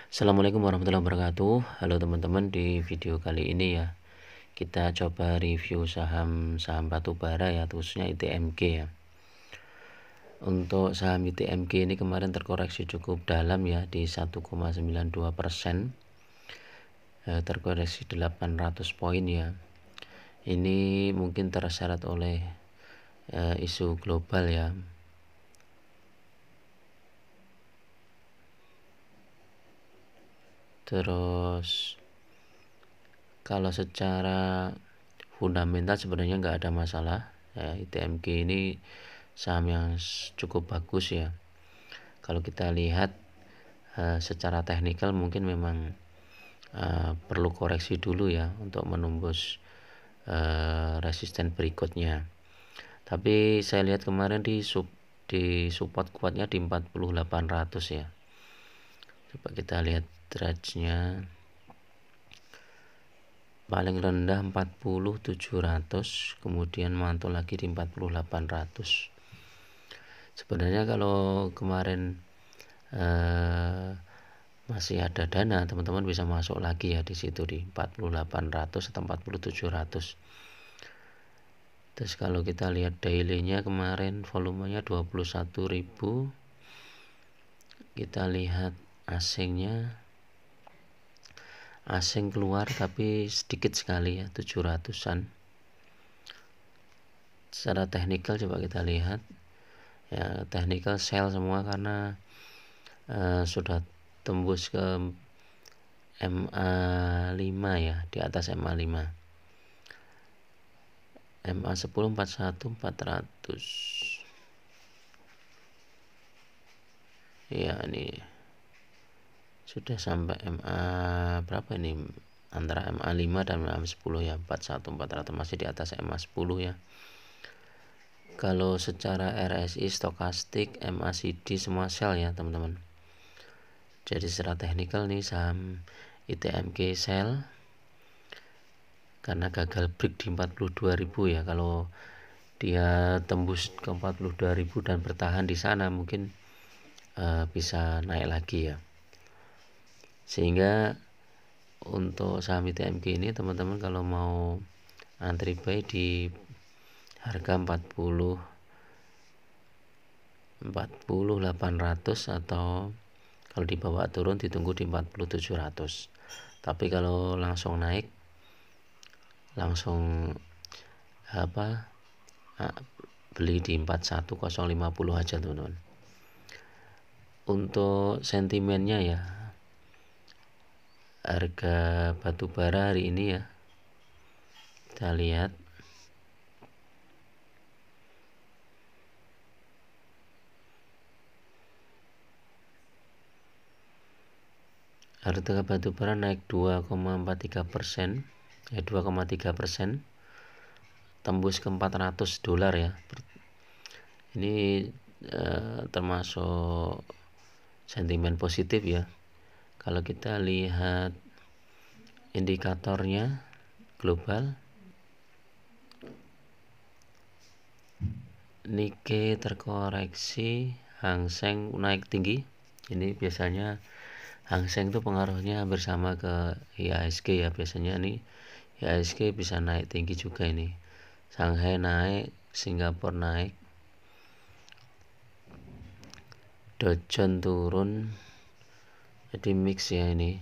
Assalamualaikum warahmatullahi wabarakatuh. Halo teman-teman, di video kali ini ya kita coba review saham batubara ya, khususnya ITMG ya. Untuk saham ITMG ini kemarin terkoreksi cukup dalam ya di 1,92%, terkoreksi 800 poin ya. Ini mungkin terseret oleh isu global ya. Terus kalau secara fundamental sebenarnya nggak ada masalah ya, ITMG ini saham yang cukup bagus ya. Kalau kita lihat secara teknikal mungkin memang perlu koreksi dulu ya untuk menembus resisten berikutnya. Tapi saya lihat kemarin di support kuatnya di 4800 ya. Coba kita lihat trade-nya. Paling rendah 40.700, kemudian mantul lagi di 4800. Sebenarnya kalau kemarin masih ada dana, teman-teman bisa masuk lagi ya di situ di 4800 atau 4700. Terus kalau kita lihat daily-nya kemarin volumenya 21.000. Kita lihat asing keluar tapi sedikit sekali ya, 700-an. Secara teknikal coba kita lihat ya, technical sell semua karena sudah tembus ke MA5 ya, di atas MA5. MA10 41400 ya, ini sudah sampai MA berapa ini, antara MA5 dan MA10 ya, 41400, masih di atas MA10 ya. Kalau secara RSI, stokastik, MACD semua sell ya teman-teman. Jadi secara teknikal nih saham ITMG sell karena gagal break di 42.000 ya. Kalau dia tembus ke 42.000 dan bertahan di sana mungkin bisa naik lagi ya. Sehingga untuk saham ITMG ini teman-teman kalau mau antri buy di harga 40.800 atau kalau dibawa turun ditunggu di 40.700. Tapi kalau langsung naik, langsung beli di 41.050 aja teman-teman. Untuk sentimennya ya, harga batubara hari ini ya, kita lihat harga batubara naik 2,43%, 2,3%, tembus ke $400 ya. Ini termasuk sentimen positif ya. Kalau kita lihat indikatornya global, Nikkei terkoreksi, Hang Seng naik tinggi. Ini biasanya Hang Seng itu pengaruhnya hampir sama ke IHSG ya, biasanya nih IHSG bisa naik tinggi juga ini. Shanghai naik, Singapura naik, Dow Jones turun, jadi mix ya ini.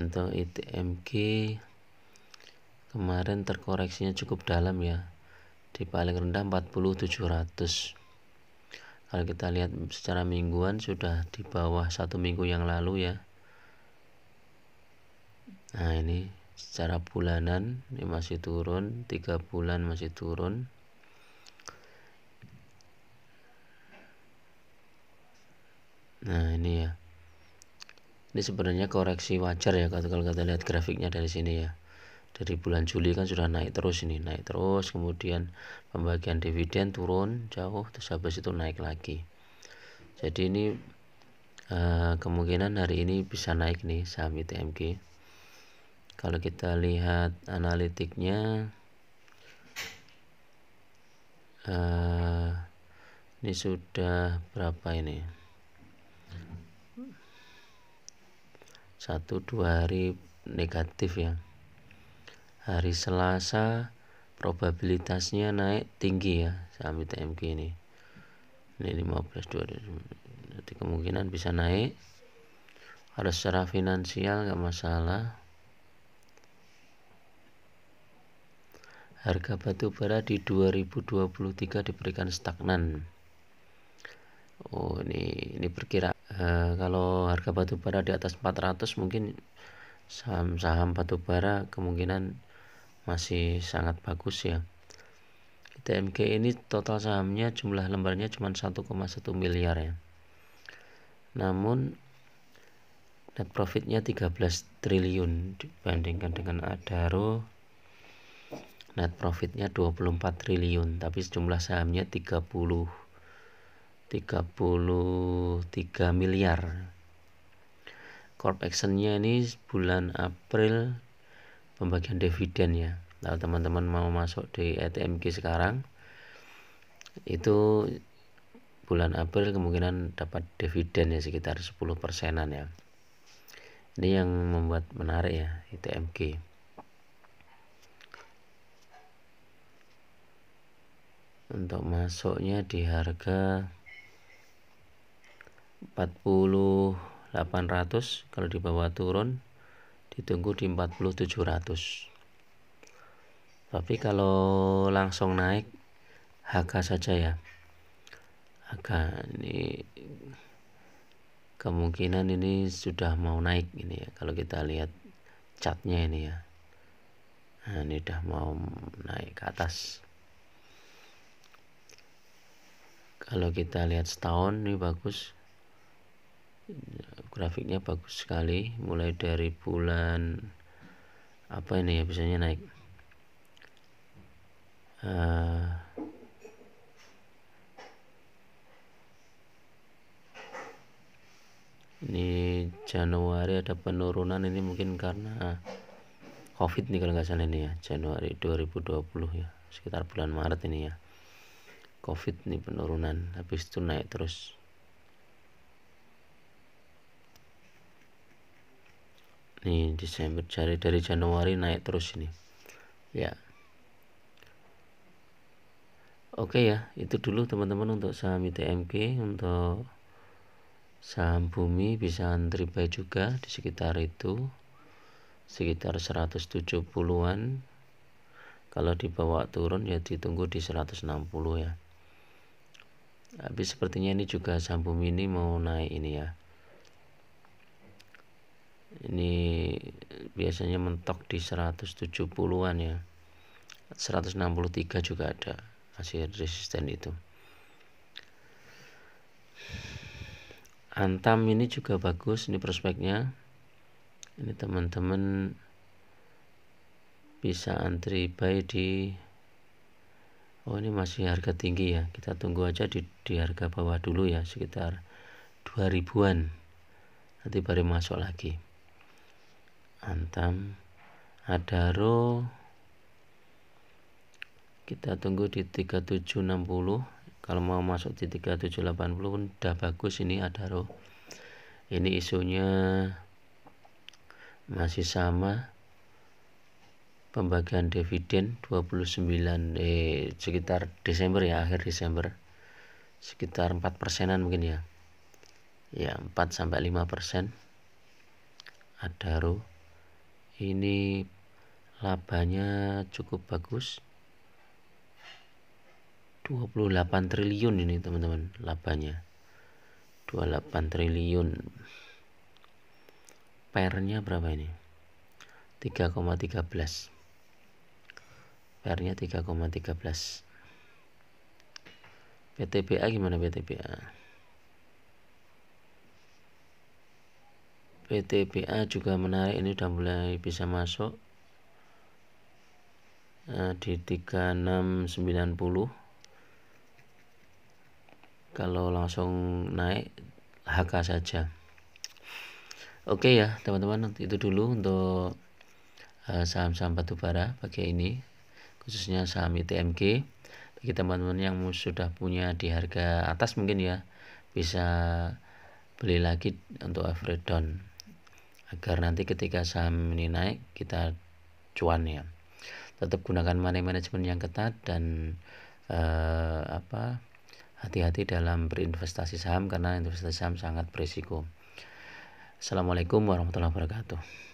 Untuk ITMG kemarin terkoreksinya cukup dalam ya, di paling rendah 40.700. Kalau kita lihat secara mingguan sudah di bawah satu minggu yang lalu ya. Nah ini secara bulanan ini masih turun, 3 bulan masih turun. Nah ini ya, ini sebenarnya koreksi wajar ya kalau kita lihat grafiknya dari sini ya. Dari bulan Juli kan sudah naik terus, ini naik terus, kemudian pembagian dividen turun jauh, terus habis itu naik lagi. Jadi ini kemungkinan hari ini bisa naik nih saham ITMG. Kalau kita lihat analitiknya, ini sudah berapa ini? 1-2 hari negatif ya. Hari Selasa probabilitasnya naik tinggi ya saham ITMG ini. Ini 15.2, nanti kemungkinan bisa naik. Harus secara finansial nggak masalah. Harga batu bara di 2023 diberikan stagnan. Oh, ini perkira kalau harga batu bara di atas 400 mungkin saham-saham batu bara kemungkinan masih sangat bagus ya. ITMG ini total sahamnya jumlah lembarnya cuma 1,1 miliar ya. Namun net profitnya 13 triliun dibandingkan dengan Adaro net profitnya 24 triliun, tapi jumlah sahamnya 33 miliar. Corp actionnya ini bulan April pembagian dividen ya. Kalau teman-teman mau masuk di ITMG sekarang, itu bulan April kemungkinan dapat dividen ya sekitar 10%-an ya. Ini yang membuat menarik ya ITMG. Untuk masuknya di harga 40.800, kalau di bawah turun ditunggu di 40.700. Tapi kalau langsung naik HK saja ya. HK ini kemungkinan ini sudah mau naik ini ya. Kalau kita lihat chartnya ini ya. Nah, ini udah mau naik ke atas. Kalau kita lihat setahun ini bagus. Grafiknya bagus sekali. Mulai dari bulan apa ini ya, biasanya naik. Ini Januari ada penurunan, ini mungkin karena COVID nih kalau nggak salah ini ya, Januari 2020 ya, sekitar bulan Maret ini ya, COVID nih penurunan, habis itu naik terus. Nih Desember, dari Januari naik terus ini ya. Oke ya, itu dulu teman-teman untuk saham ITMG. Untuk saham bumi bisa antri buy juga di sekitar itu, sekitar 170-an. Kalau dibawa turun ya ditunggu di 160 ya. Habis sepertinya ini juga saham bumi ini mau naik ini ya. Ini biasanya mentok di 170-an ya. 163 juga ada hasil resisten itu. Antam ini juga bagus, ini prospeknya. Ini teman-teman bisa antri buy di, oh ini masih harga tinggi ya, kita tunggu aja di harga bawah dulu ya, sekitar 2000-an, nanti baru masuk lagi. Antam, Adaro kita tunggu di 3760. Kalau mau masuk di 3780 pun udah bagus ini Adaro. Ini isunya masih sama, pembagian dividen 29 sekitar Desember ya, akhir Desember, sekitar 4%-an mungkin ya. Ya 4-5%. Adaro ini labanya cukup bagus, 28 triliun ini teman-teman labanya, 28 triliun. Pernya berapa ini? 3,13. Pernya 3,13. PTBA gimana PTBA? PTBA juga menarik, ini udah mulai bisa masuk di 3690. Kalau langsung naik HK saja. Oke ya teman-teman, itu dulu untuk saham-saham batubara pagi ini, khususnya saham ITMG. Bagi teman-teman yang sudah punya di harga atas mungkin ya bisa beli lagi untuk average down. agar nanti ketika saham ini naik kita cuan ya. Tetap gunakan money management yang ketat dan hati-hati dalam berinvestasi saham karena investasi saham sangat berisiko. Assalamualaikum warahmatullahi wabarakatuh.